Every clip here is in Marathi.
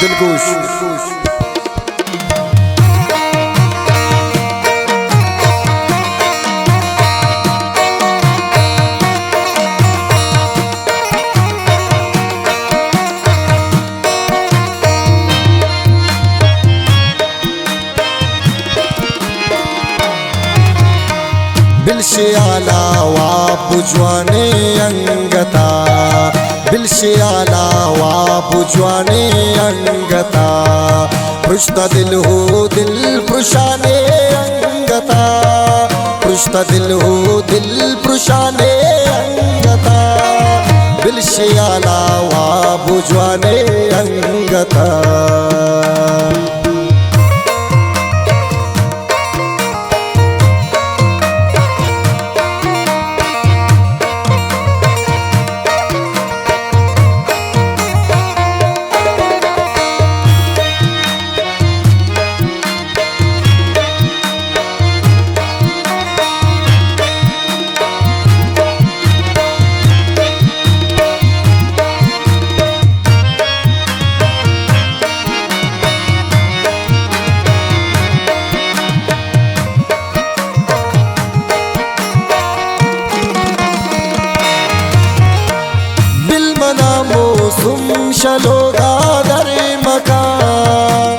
दिलकुश। बिलशियाला वा बुजवाने अंगता, बिलशियाला वा बुजवाने अंगता, पृष्ठा दिल हो दिल पृशाने अंगता, पृष्ठा दिल हो दिल पृशाने अंगता, बिलशियाला वा बुजवाने अंगता। मौसुम शलोगा दर मकान,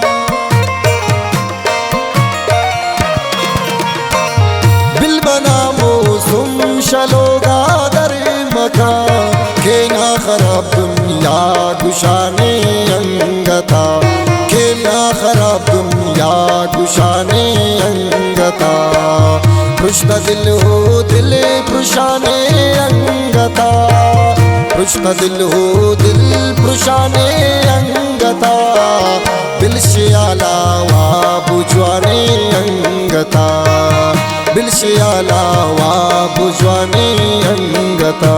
बिल बना मौसुम शलोगा दर मकान, के ना खराब दुनिया गुशाने अंगता, के ना खराब दुनिया गुशाने अंगता, पृष्ठा दिल हो दिल पृशाने अंगता, पृष्ठा दिल हो दिल पृशाने अंगता, बिलशियाला वा बुजवाने अंगता, बिलशियाला वा बुजवाने अंगता।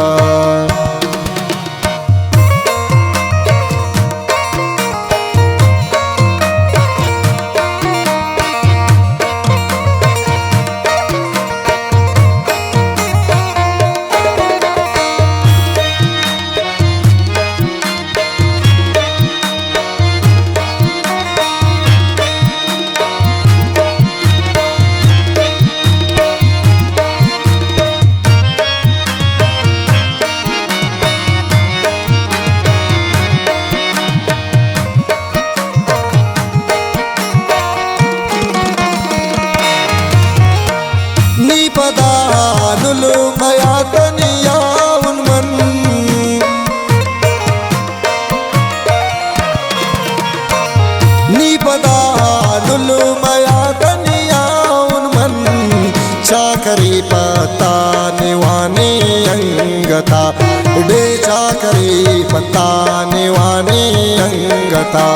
పదానులు మయాతనియా ఉన్మన్, నీ పదానులు మయాతనియా ఉన్మన్, చాకరీ పతానే వానే అంగతా, డే చాకరీ పతానే వానే అంగతా,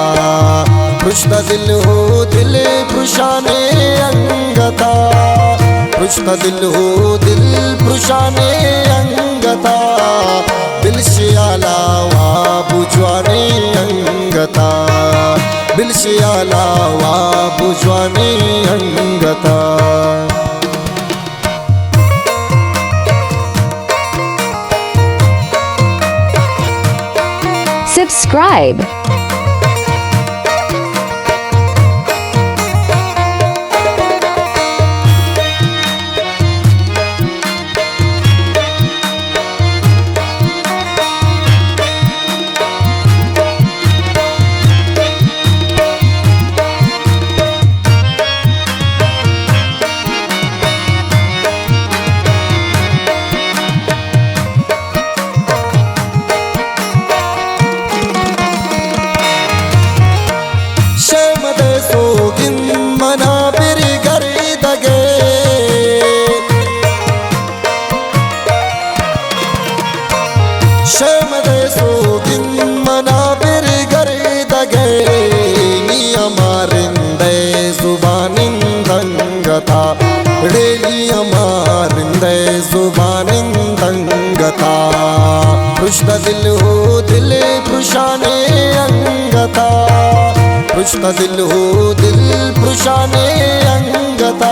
పృష్ఠా దిల్ హో దిల్ పృశానే अंगता, पृष्ठा दिल हो दिल पृशाने अंगता, बिलशियाला वा बुजवाने अंगता, बिलशियाला वा बुजवाने अंगता। Subscribe. पृष्ठा दिल हो दिल पृशाने अंगता, पृष्ठा दिल हो दिल पृशाने अंगता,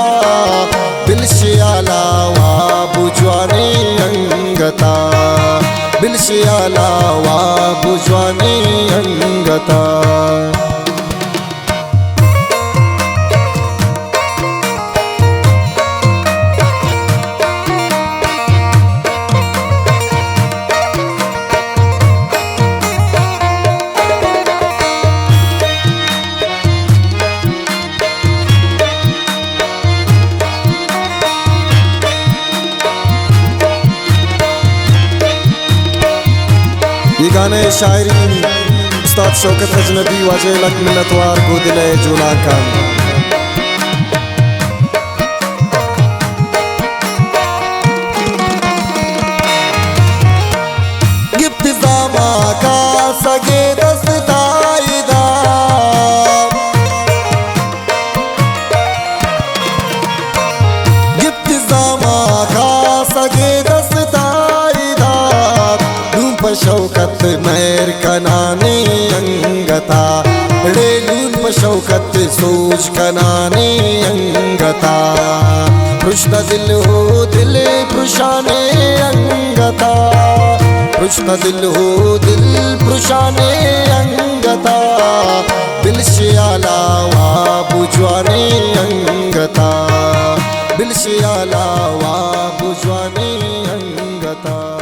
बिलशियाला वा बुजवाने अंगता, बिलशियाला वा बुजवाने अंगता ये गाने शायरी उस्ताद शौकत अजनबी वाजे लक मिन्नतवार को दिले जुला खान गिफ्ट जामा का सगे दस्ताईदा गिफ्ट जामा का सगे दस्ताईदा शौकत मैर कनाने अंगता रेलून शौकत सोच कनाने अंगता पृष्ठ दिल हो दिल पृशाने अंगता पृष्ठ दिल हो दिल पृशाने अंगता बिलशियाला वा बुजवाने अंगता बिलशियाला वा बुजवाने अंगता।